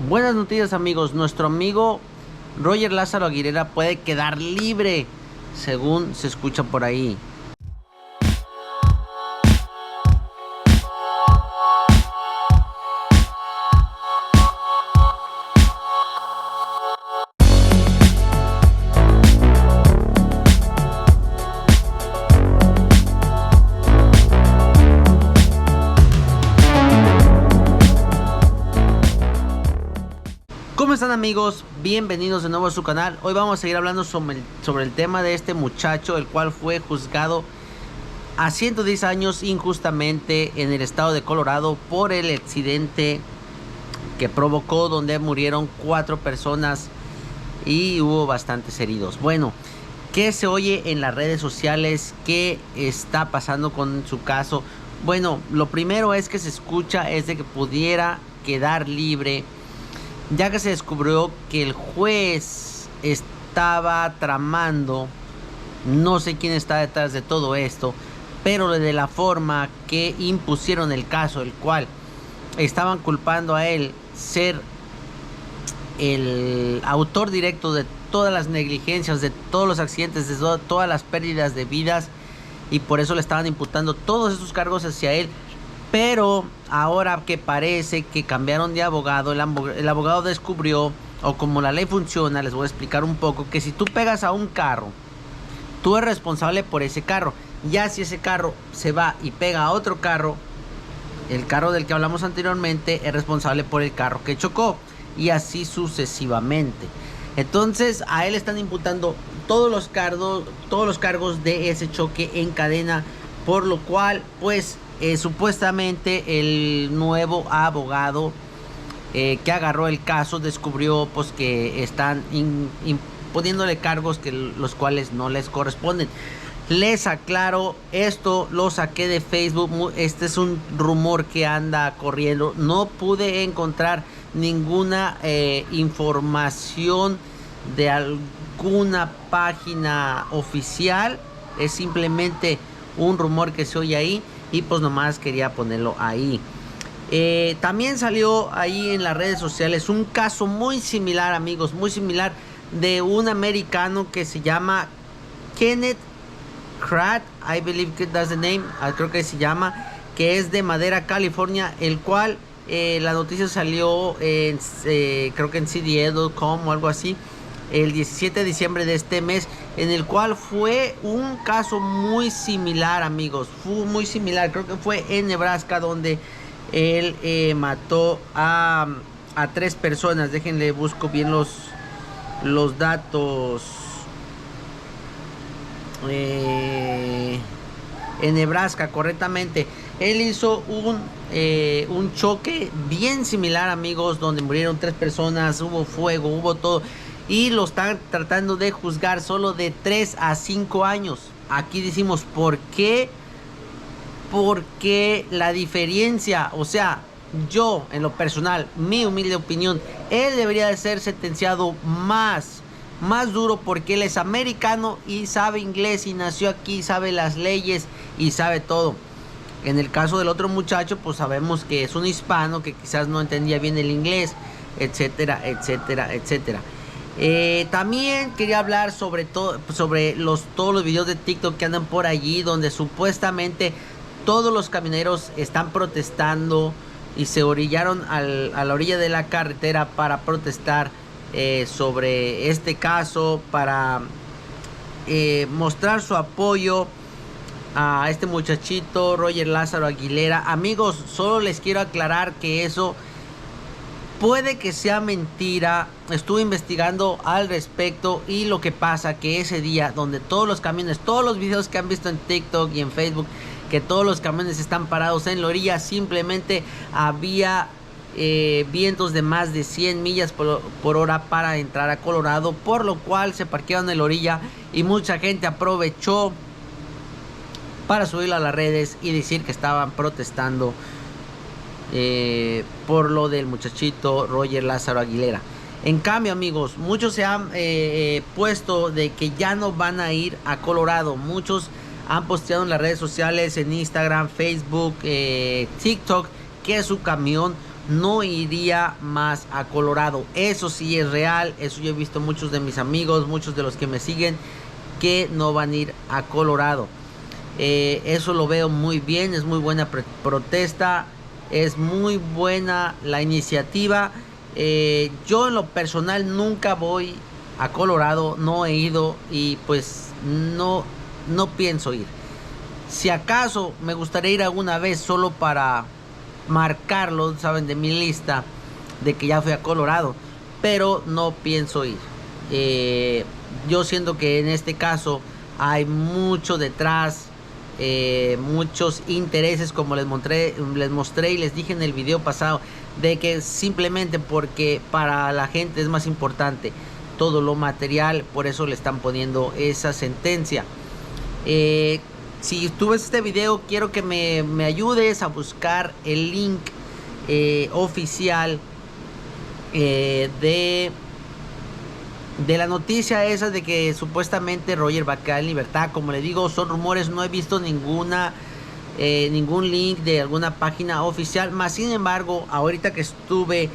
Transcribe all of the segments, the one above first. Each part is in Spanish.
Buenas noticias, amigos. Nuestro amigo Roger Lázaro Aguilera puede quedar libre, según se escucha por ahí. ¿Cómo están, amigos? Bienvenidos de nuevo a su canal. Hoy vamos a seguir hablando sobre el tema de este muchacho, el cual fue juzgado a 110 años injustamente en el estado de Colorado por el accidente que provocó, donde murieron 4 personas y hubo bastantes heridos. Bueno, ¿qué se oye en las redes sociales? ¿Qué está pasando con su caso? Bueno, lo primero es que se escucha es de que pudiera quedar libre, ya que se descubrió que el juez estaba tramando, no sé quién está detrás de todo esto, pero de la forma que impusieron el caso, el cual estaban culpando a él ser el autor directo de todas las negligencias, de todos los accidentes, de todas las pérdidas de vidas, y por eso le estaban imputando todos esos cargos hacia él. Pero ahora que parece que cambiaron de abogado, el abogado descubrió, o como la ley funciona, les voy a explicar un poco, que si tú pegas a un carro, tú eres responsable por ese carro. Ya si ese carro se va y pega a otro carro, el carro del que hablamos anteriormente es responsable por el carro que chocó, y así sucesivamente. Entonces a él están imputando todos los cargos de ese choque en cadena, por lo cual pues supuestamente el nuevo abogado que agarró el caso descubrió pues que están imponiéndole cargos que los cuales no les corresponden. Les aclaro, esto lo saqué de Facebook, este es un rumor que anda corriendo, no pude encontrar ninguna información de alguna página oficial, es simplemente un rumor que se oye ahí, y pues nomás quería ponerlo ahí. También salió ahí en las redes sociales un caso muy similar, amigos, muy similar, de un americano que se llama Kenneth Kratt, I believe que that's the name, creo que se llama, que es de Madera, California, el cual la noticia salió en, creo que en CDE.com o algo así, el 17 de diciembre de este mes, en el cual fue un caso muy similar, amigos, fue muy similar. Creo que fue en Nebraska, donde él mató a 3 personas. Déjenle, busco bien los datos. En Nebraska, correctamente. Él hizo un choque bien similar, amigos, donde murieron 3 personas, hubo fuego, hubo todo, y lo están tratando de juzgar solo de 3 a 5 años. Aquí decimos, ¿por qué? Porque la diferencia, o sea, yo en lo personal, mi humilde opinión, él debería de ser sentenciado más duro, porque él es americano y sabe inglés y nació aquí, sabe las leyes y sabe todo. En el caso del otro muchacho, pues sabemos que es un hispano que quizás no entendía bien el inglés, etcétera, etcétera, etcétera. También quería hablar sobre todos los videos de TikTok que andan por allí, donde supuestamente todos los camioneros están protestando y se orillaron a la orilla de la carretera para protestar sobre este caso, para mostrar su apoyo a este muchachito Roger Lázaro Aguilera. Amigos, solo les quiero aclarar que eso puede que sea mentira. Estuve investigando al respecto, y lo que pasa que ese día, donde todos los camiones, todos los videos que han visto en TikTok y en Facebook, que todos los camiones están parados en la orilla, simplemente había vientos de más de 100 millas por hora para entrar a Colorado, por lo cual se parquearon en la orilla, y mucha gente aprovechó para subirlo a las redes y decir que estaban protestando por lo del muchachito Roger Lázaro Aguilera. En cambio, amigos, muchos se han puesto de que ya no van a ir a Colorado. Muchos han posteado en las redes sociales, en Instagram, Facebook, TikTok, que su camión no iría más a Colorado. Eso sí es real, eso yo he visto muchos de mis amigos, muchos de los que me siguen, que no van a ir a Colorado. Eso lo veo muy bien, es muy buena protesta, es muy buena la iniciativa. Yo en lo personal nunca voy a Colorado, no he ido y pues no pienso ir. Si acaso me gustaría ir alguna vez solo para marcarlo, saben, de mi lista de que ya fui a Colorado, pero no pienso ir. Yo siento que en este caso hay mucho detrás, muchos intereses, como les mostré y les dije en el video pasado, de que simplemente porque para la gente es más importante todo lo material, por eso le están poniendo esa sentencia. Si tú ves este video, quiero que me ayudes a buscar el link oficial de la noticia esa de que supuestamente Roger va a quedar en libertad. Como le digo, son rumores, no he visto ningún link de alguna página oficial. Más sin embargo, ahorita que estuve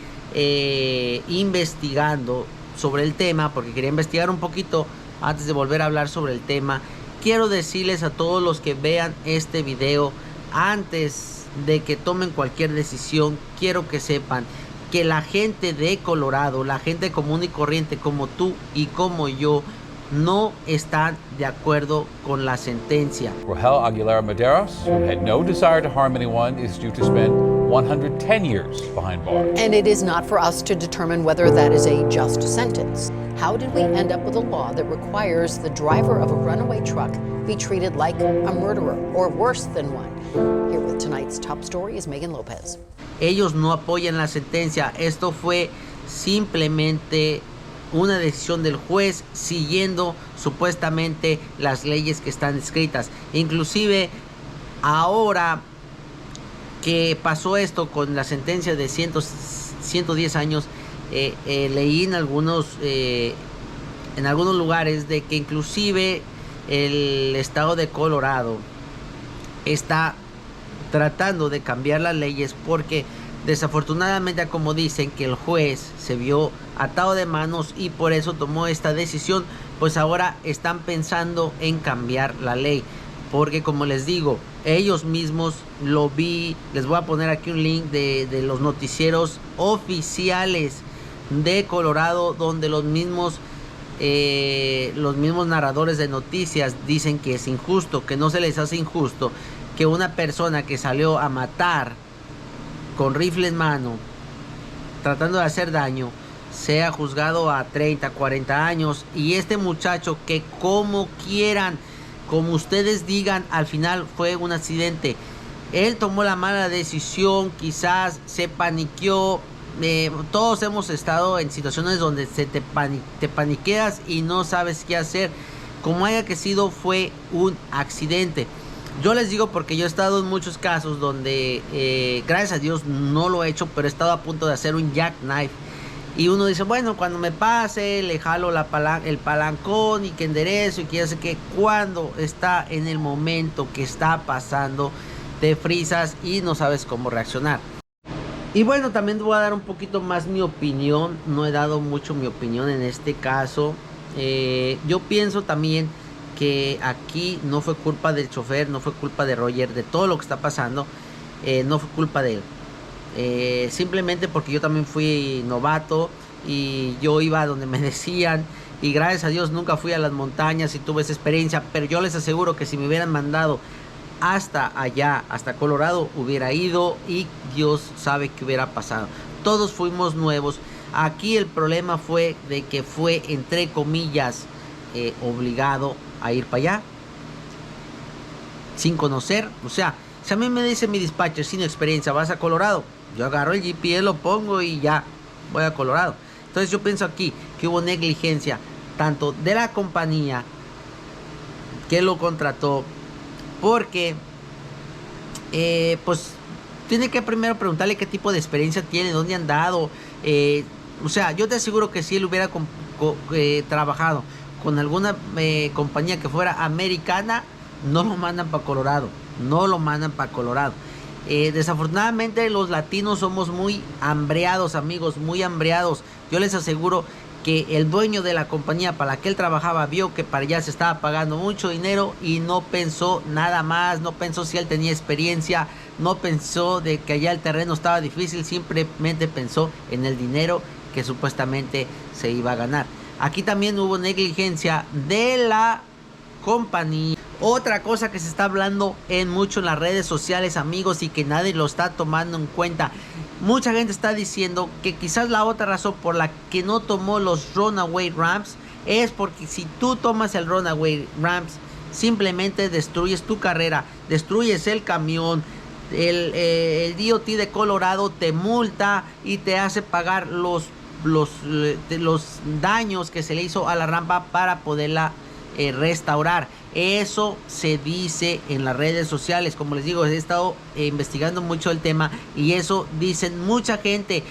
investigando sobre el tema, porque quería investigar un poquito antes de volver a hablar sobre el tema, quiero decirles a todos los que vean este video, antes de que tomen cualquier decisión, quiero que sepan que la gente de Colorado, la gente común y corriente como tú y como yo, no están de acuerdo con la sentencia. Rogel Aguilar Maderos, who had no desire to harm anyone, is due to spend 110 years behind bars. And it is not for us to determine whether that is a just sentence. How did we end up with a law that requires the driver of a runaway truck be treated like a murderer or worse than one? Here with tonight's top story is Megan Lopez. Ellos no apoyan la sentencia. Esto fue simplemente una decisión del juez siguiendo supuestamente las leyes que están escritas. Inclusive ahora que pasó esto con la sentencia de 110 años, leí en algunos lugares de que inclusive el estado de Colorado está tratando de cambiar las leyes, porque desafortunadamente, como dicen, que el juez se vio atado de manos y por eso tomó esta decisión, pues ahora están pensando en cambiar la ley, porque como les digo, ellos mismos lo vi, les voy a poner aquí un link de los noticieros oficiales de Colorado, donde los mismos narradores de noticias dicen que es injusto, que no se les hace injusto que una persona que salió a matar con rifle en mano, tratando de hacer daño, sea juzgado a 30, 40 años. Y este muchacho, que como quieran, como ustedes digan, al final fue un accidente. Él tomó la mala decisión, quizás se paniqueó. Todos hemos estado en situaciones donde te paniqueas y no sabes qué hacer. Como haya que sido, fue un accidente. Yo les digo porque yo he estado en muchos casos donde, gracias a Dios no lo he hecho, pero he estado a punto de hacer un jackknife. Y uno dice, bueno, cuando me pase, le jalo el palancón y que enderezo y que ya sé que cuando está en el momento que está pasando, te frisas y no sabes cómo reaccionar. Y bueno, también te voy a dar un poquito más mi opinión. No he dado mucho mi opinión en este caso. Yo pienso también que aquí no fue culpa del chofer, no fue culpa de Roger, de todo lo que está pasando, no fue culpa de él. Simplemente porque yo también fui novato y yo iba donde me decían, y gracias a Dios nunca fui a las montañas y tuve esa experiencia, pero yo les aseguro que si me hubieran mandado hasta allá, hasta Colorado, hubiera ido y Dios sabe qué hubiera pasado. Todos fuimos nuevos. Aquí el problema fue de que fue, entre comillas, obligado a ir para allá sin conocer. O sea, si a mí me dice mi dispatcher sin experiencia, vas a Colorado, yo agarro el GPS, lo pongo y ya voy a Colorado. Entonces yo pienso aquí que hubo negligencia tanto de la compañía que lo contrató, porque pues tiene que primero preguntarle qué tipo de experiencia tiene, dónde han dado. O sea, yo te aseguro que si él hubiera trabajado con alguna compañía que fuera americana, no lo mandan para Colorado. No lo mandan para Colorado. Desafortunadamente los latinos somos muy hambreados, amigos, muy hambreados. Yo les aseguro que el dueño de la compañía para la que él trabajaba vio que para allá se estaba pagando mucho dinero y no pensó nada más, no pensó si él tenía experiencia, no pensó de que allá el terreno estaba difícil, simplemente pensó en el dinero que supuestamente se iba a ganar. Aquí también hubo negligencia de la compañía. Otra cosa que se está hablando mucho en las redes sociales, amigos, y que nadie lo está tomando en cuenta. Mucha gente está diciendo que quizás la otra razón por la que no tomó los Runaway Ramps es porque si tú tomas el Runaway Ramps, simplemente destruyes tu carrera, destruyes el camión. El DOT de Colorado te multa y te hace pagar los daños que se le hizo a la rampa para poderla restaurar. Eso se dice en las redes sociales. Como les digo, he estado investigando mucho el tema y eso dicen mucha gente,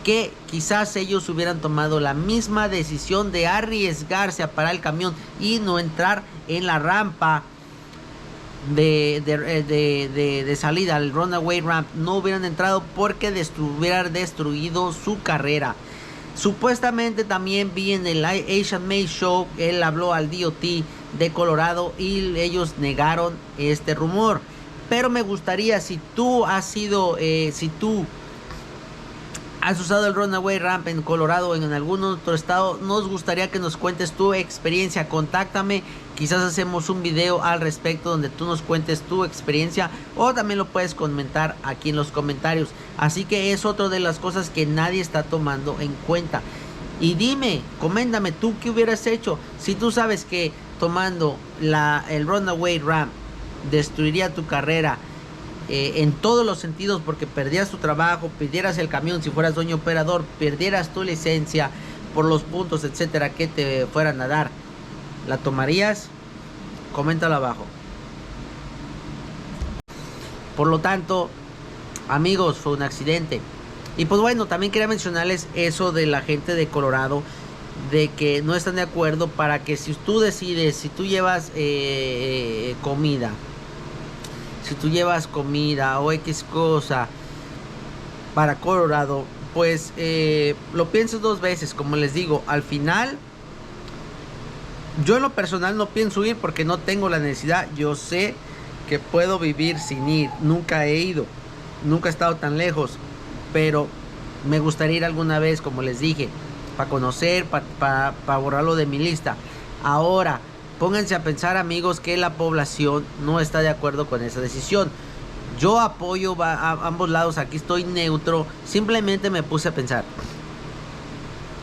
que quizás ellos hubieran tomado la misma decisión de arriesgarse a parar el camión y no entrar en la rampa de salida, al Runaway Ramp. No hubieran entrado porque hubieran destruido su carrera. Supuestamente también vi en el Asian Made Show, él habló al DOT de Colorado y ellos negaron este rumor. Pero me gustaría, si tú has usado el Runaway Ramp en Colorado o en algún otro estado, nos gustaría que nos cuentes tu experiencia. Contáctame, quizás hacemos un video al respecto donde tú nos cuentes tu experiencia, o también lo puedes comentar aquí en los comentarios. Así que es otra de las cosas que nadie está tomando en cuenta. Y dime, coméntame tú qué hubieras hecho si tú sabes que tomando el Runaway Ramp destruiría tu carrera en todos los sentidos, porque perdieras tu trabajo, perdieras el camión si fueras dueño operador, perdieras tu licencia por los puntos, etcétera, que te fueran a dar. ¿La tomarías? Coméntalo abajo. Por lo tanto, amigos, fue un accidente. Y pues bueno, también quería mencionarles eso de la gente de Colorado, de que no están de acuerdo para que si tú decides, si tú llevas comida, o X cosa para Colorado, pues lo pienses dos veces. Como les digo, al final, yo en lo personal no pienso ir porque no tengo la necesidad. Yo sé que puedo vivir sin ir. Nunca he ido, nunca he estado tan lejos, pero me gustaría ir alguna vez, como les dije, para conocer, para borrarlo de mi lista. Ahora, pónganse a pensar, amigos, que la población no está de acuerdo con esa decisión. Yo apoyo a ambos lados, aquí estoy neutro. Simplemente me puse a pensar,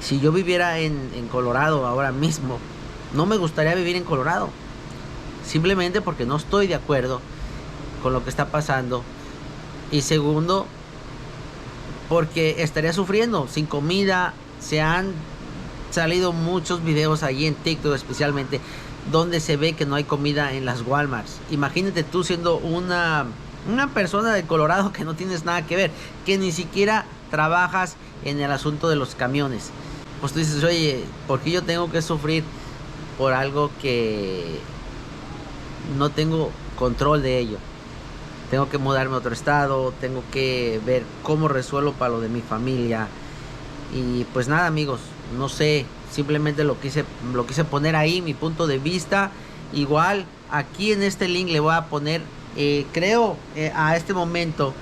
si yo viviera en Colorado ahora mismo, no me gustaría vivir en Colorado. Simplemente porque no estoy de acuerdo con lo que está pasando. Y segundo, porque estaría sufriendo sin comida. Se han salido muchos videos allí en TikTok especialmente, donde se ve que no hay comida en las Walmarts. Imagínate tú siendo una persona de Colorado que no tienes nada que ver, que ni siquiera trabajas en el asunto de los camiones. Pues tú dices, oye, ¿por qué yo tengo que sufrir por algo que no tengo control de ello? Tengo que mudarme a otro estado, tengo que ver cómo resuelvo para lo de mi familia. Y pues nada, amigos, no sé, simplemente lo quise poner ahí, mi punto de vista. Igual aquí en este link le voy a poner, creo, a este momento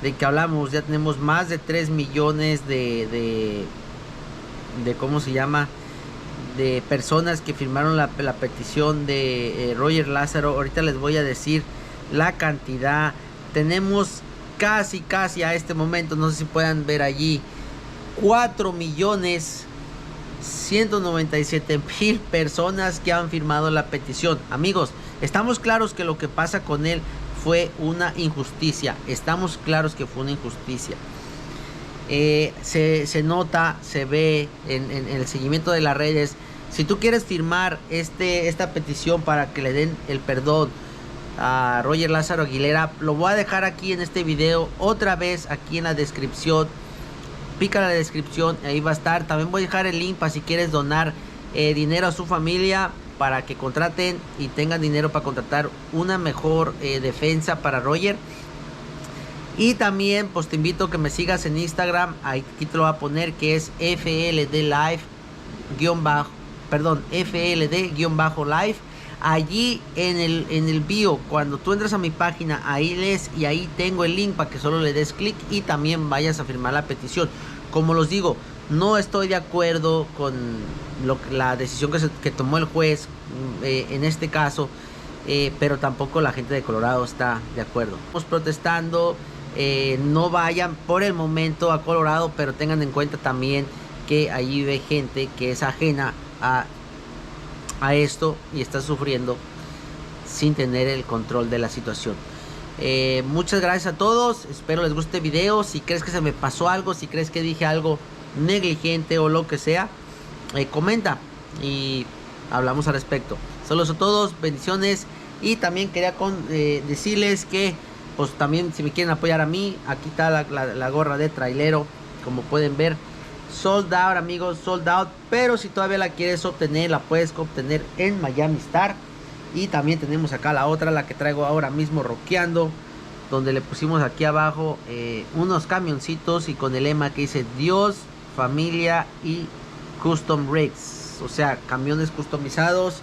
de que hablamos, ya tenemos más de 3 millones de ¿cómo se llama?, de personas que firmaron la petición de Roger Lázaro. Ahorita les voy a decir la cantidad. Tenemos casi a este momento, no sé si puedan ver allí, 4.197.000 personas que han firmado la petición. Amigos, estamos claros que lo que pasa con él fue una injusticia. Estamos claros que fue una injusticia. Se nota, se ve en el seguimiento de las redes. Si tú quieres firmar esta petición para que le den el perdón a Roger Lázaro Aguilera, lo voy a dejar aquí en este video, otra vez aquí en la descripción. Pica la descripción, ahí va a estar. También voy a dejar el link para si quieres donar dinero a su familia, para que contraten y tengan dinero para contratar una mejor defensa para Roger. Y también pues te invito a que me sigas en Instagram, aquí te lo voy a poner, que es FLD Live. Allí en el bio, cuando tú entras a mi página, ahí lees y ahí tengo el link para que solo le des clic y también vayas a firmar la petición. Como los digo, no estoy de acuerdo con la decisión que tomó el juez en este caso, pero tampoco la gente de Colorado está de acuerdo. Estamos protestando, no vayan por el momento a Colorado, pero tengan en cuenta también que allí vive gente que es ajena a esto y está sufriendo sin tener el control de la situación. Muchas gracias a todos, espero les guste el video. Si crees que se me pasó algo, si crees que dije algo negligente o lo que sea, comenta y hablamos al respecto. Saludos a todos, bendiciones. Y también quería decirles que pues también si me quieren apoyar a mí, aquí está la gorra de trailero, como pueden ver, sold out, amigos, sold out. Pero si todavía la quieres obtener, la puedes obtener en Miami Star. Y también tenemos acá la otra, la que traigo ahora mismo rockeando, donde le pusimos aquí abajo unos camioncitos y con el lema que dice Dios, familia y custom rigs, o sea, camiones customizados,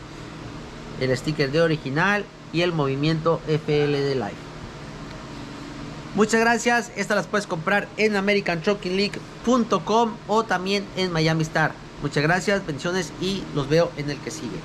el sticker de original y el movimiento FLD Live. Muchas gracias. Estas las puedes comprar en americantruckingleague.com o también en Miami Star. Muchas gracias, bendiciones y los veo en el que sigue.